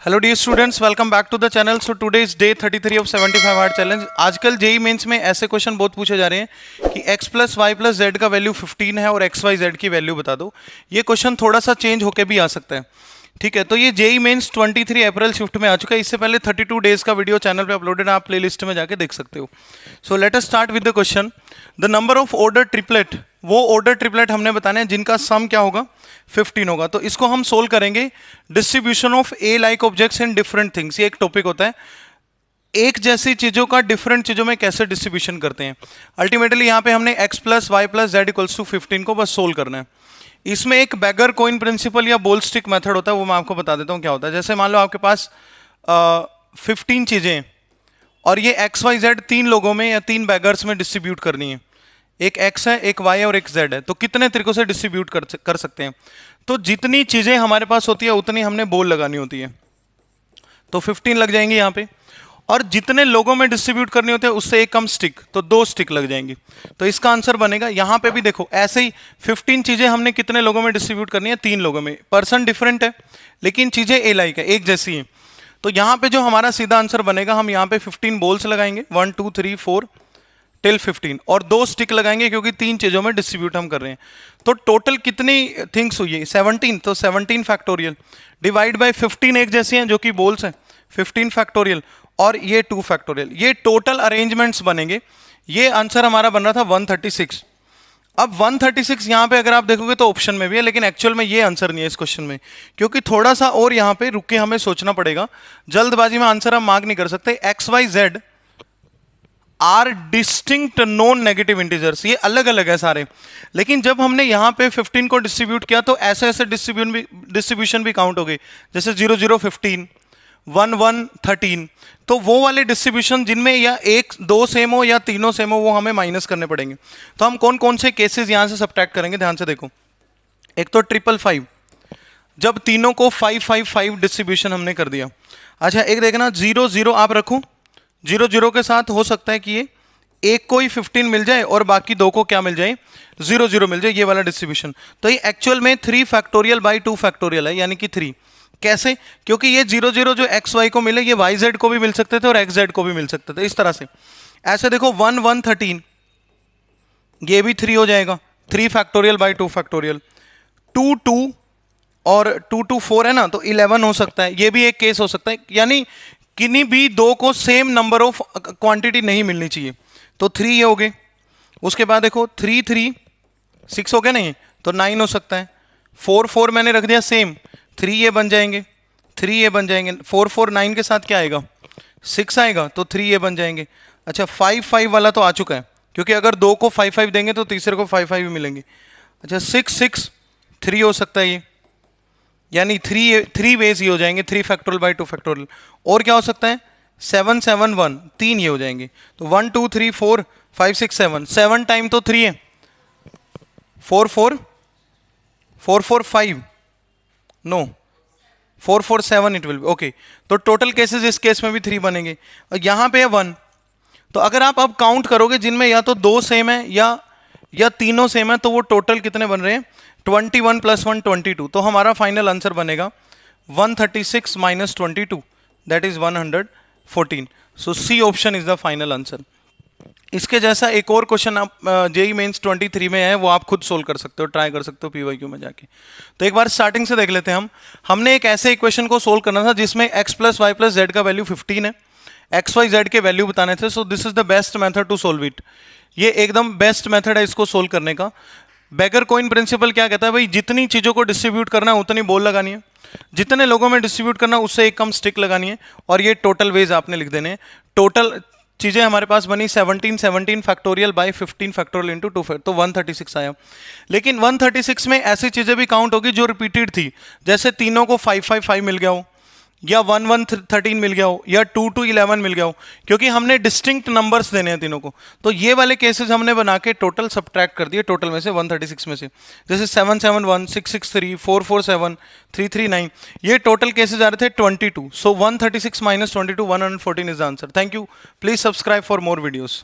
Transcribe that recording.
Hello dear students, welcome back to the channel. So today is day 33 of 75 hard challenge. आजकल JEE Mains में ऐसे question बहुत पूछे जा रहे हैं कि x plus Y plus Z का वैल्यू 15 है और एक्स वाई जेड की वैल्यू बता दो। ये क्वेश्चन थोड़ा सा चेंज होके भी आ सकता है, ठीक है। तो ये जेई मेंस 23 अप्रैल शिफ्ट में आ चुका है। इससे पहले 32 डेज का वीडियो चैनल पे अपलोडेड है, आप प्लेलिस्ट में जाके देख सकते हो। So let us start with the question. The number of order triplet, वो ऑर्डर ट्रिपलेट हमने बताने हैं जिनका सम क्या होगा, 15 होगा। तो इसको हम सोल्व करेंगे। Distribution of A like objects in different things, ये एक टॉपिक होता है। एक जैसी चीजों का डिफरेंट चीजों में कैसे डिस्ट्रीब्यूशन करते हैं। अल्टीमेटली यहाँ पे हमने x plus Y plus Z equals to 15 को बस सोल्व करना है। इसमें एक बैगर कोइन प्रिंसिपल या बोल स्टिक मेथड होता है, वो मैं आपको बता देता हूँ क्या होता है। जैसे मान लो आपके पास 15 चीजें और ये एक्स वाई जेड तीन लोगों में या तीन बैगर्स में डिस्ट्रीब्यूट करनी है। एक x है, एक y है और एक z है। तो कितने तरीकों से डिस्ट्रीब्यूट कर सकते हैं। तो जितनी चीजें हमारे पास होती है उतनी हमने बोल लगानी होती है। तो 15 लग जाएंगी यहाँ पे। और जितने लोगों में डिस्ट्रीब्यूट करनी होती है उससे एक कम स्टिक, तो 2 स्टिक लग जाएंगी। तो इसका आंसर बनेगा, यहाँ पे भी देखो ऐसे ही 15 चीजें हमने कितने लोगों में डिस्ट्रीब्यूट करनी है, 3 लोगों में। पर्सन डिफरेंट है लेकिन चीजें ए लाइक है, एक जैसी है। तो यहाँ पे जो हमारा सीधा आंसर बनेगा, हम यहाँ पे 15 बोल्स लगाएंगे 1 2 3 4 टिल 15 और 2 स्टिक लगाएंगे क्योंकि 3 चीजों में डिस्ट्रीब्यूट हम कर रहे हैं। तो टोटल कितनी थिंग्स हुई है, 17। तो 17 फैक्टोरियल डिवाइड बाय 15 एक जैसी हैं जो कि बोल्स हैं, 15 फैक्टोरियल और ये 2 फैक्टोरियल। ये टोटल अरेंजमेंट्स बनेंगे। ये आंसर हमारा बन रहा था 136। अब 136 यहाँ पे अगर आप देखोगे तो ऑप्शन में भी है, लेकिन एक्चुअल में ये आंसर नहीं है इस क्वेश्चन में, क्योंकि थोड़ा सा और यहाँ पे रुक के हमें सोचना पड़ेगा। जल्दबाजी में आंसर हम मार्क नहीं कर सकते। X Y Z are distinct non negative integers, ये अलग अलग है सारे। लेकिन जब हमने यहाँ पे 15 को डिस्ट्रीब्यूट किया तो ऐसे ऐसे डिस्ट्रीब्यूशन भी काउंट हो गए, जैसे 0 0 15 1 1 13। तो वो वाले डिस्ट्रीब्यूशन जिनमें या 1 2 सेम हो या तीनों सेम हो, वो हमें माइनस करने पड़ेंगे। तो हम कौन कौन से केसेस यहाँ से सब्ट्रैक्ट करेंगे, ध्यान से देखो। एक तो 555, जब तीनों को 555 डिस्ट्रीब्यूशन हमने कर दिया। अच्छा एक देखना 0 0 आप रखो, 0 0 के साथ हो सकता है कि ये एक को ही 15 मिल जाए और बाकी 2 को क्या मिल जाए, 0 0 मिल जाए, ये वाला डिस्ट्रीब्यूशन। तो ये एक्चुअल में 3 फैक्टोरियल बाई 2 फैक्टोरियल है, यानी कि 3। कैसे? क्योंकि ये 0 0 जो एक्स वाई को मिले ये वाई जेड को भी मिल सकते थे और एक्स जेड को भी मिल सकते थे, इस तरह से। ऐसे देखो 1 1 13, ये भी 3 हो जाएगा, 3 फैक्टोरियल बाई 2 फैक्टोरियल। 2 2 और 2 2 4 है ना, तो 11 हो सकता है, ये भी एक केस हो सकता है। यानी किन्हीं भी 2 को सेम नंबर ऑफ क्वांटिटी नहीं मिलनी चाहिए। तो 3 ये हो गए। उसके बाद देखो 3 3 6 हो गया नहीं, तो 9 हो सकता है। 4 4 मैंने रख दिया सेम, 3 ये बन जाएंगे, 3 ये बन जाएंगे। 4 4 9 के साथ क्या आएगा, 6 आएगा, तो 3 ये बन जाएंगे। अच्छा 5 5 वाला तो आ चुका है, क्योंकि अगर 2 को 5 5 देंगे तो तीसरे को 5 5 भी मिलेंगे। अच्छा 6 6 3 हो सकता है ये, यानी 3 वेज ही हो जाएंगे, 3 फैक्टोरियल बाई 2 फैक्टोरियल। और क्या हो सकता है 7 7 1, 3 ये हो जाएंगे। तो 1 2 3 4 5 6 7, 7 टाइम तो 3 है। 4 4 4 4 5 no 4 4 7 it will be okay. तो टोटल केसेस इस केस में भी 3 बनेंगे और यहाँ पे है 1। तो अगर आप अब काउंट करोगे जिनमें या तो 2 सेम है या तीनों सेम है, तो वो टोटल कितने बन रहे हैं, 21 + 1 22। तो हमारा फाइनल आंसर बनेगा 136 - 22, that is 114। So C option is the final answer. इसके जैसा एक और क्वेश्चन आप जेई मेंस 23 में है, वो आप खुद सोल्व कर सकते हो, ट्राई कर सकते हो पीवाईक्यू में जाके। तो एक बार स्टार्टिंग से देख लेते हैं। हमने एक ऐसे इक्वेशन को सोल्व करना था जिसमें x plus Y plus Z का वैल्यू 15 है, एक्स वाई जेड के वैल्यू बताने थे। So this is the best method to solve it. ये एकदम बेस्ट मेथड है इसको सोल्व करने का। बैगर कोइन प्रिंसिपल क्या कहता है भाई, जितनी चीजों को डिस्ट्रीब्यूट करना है उतनी बोल लगानी है, जितने लोगों में डिस्ट्रीब्यूट करना है उससे एक कम स्टिक लगानी है, और ये टोटल वेज आपने लिख देने हैं। टोटल चीजें हमारे पास बनी 17 17 फैक्टोरियल बाई 15 फैक्टोरियल इंटू 2, तो 136 आया। लेकिन 136 में ऐसी चीजें भी काउंट होगी जो रिपीटेड थी, जैसे तीनों को 5 5 5 मिल गया हो, या 1 1 13 मिल गया हो, या 2 2 11 मिल गया हो, क्योंकि हमने डिस्टिंक्ट नंबर्स देने हैं तीनों को। तो ये वाले केसेस हमने बना के टोटल सब्ट्रैक्ट कर दिए, टोटल में से 136 में से। जैसे 7 7 1 6 6 3 4 4 7 3 3 9, ये टोटल केसेस आ रहे थे 22। सो 136 - 22 114 is the answer. Thank you, please subscribe for more videos.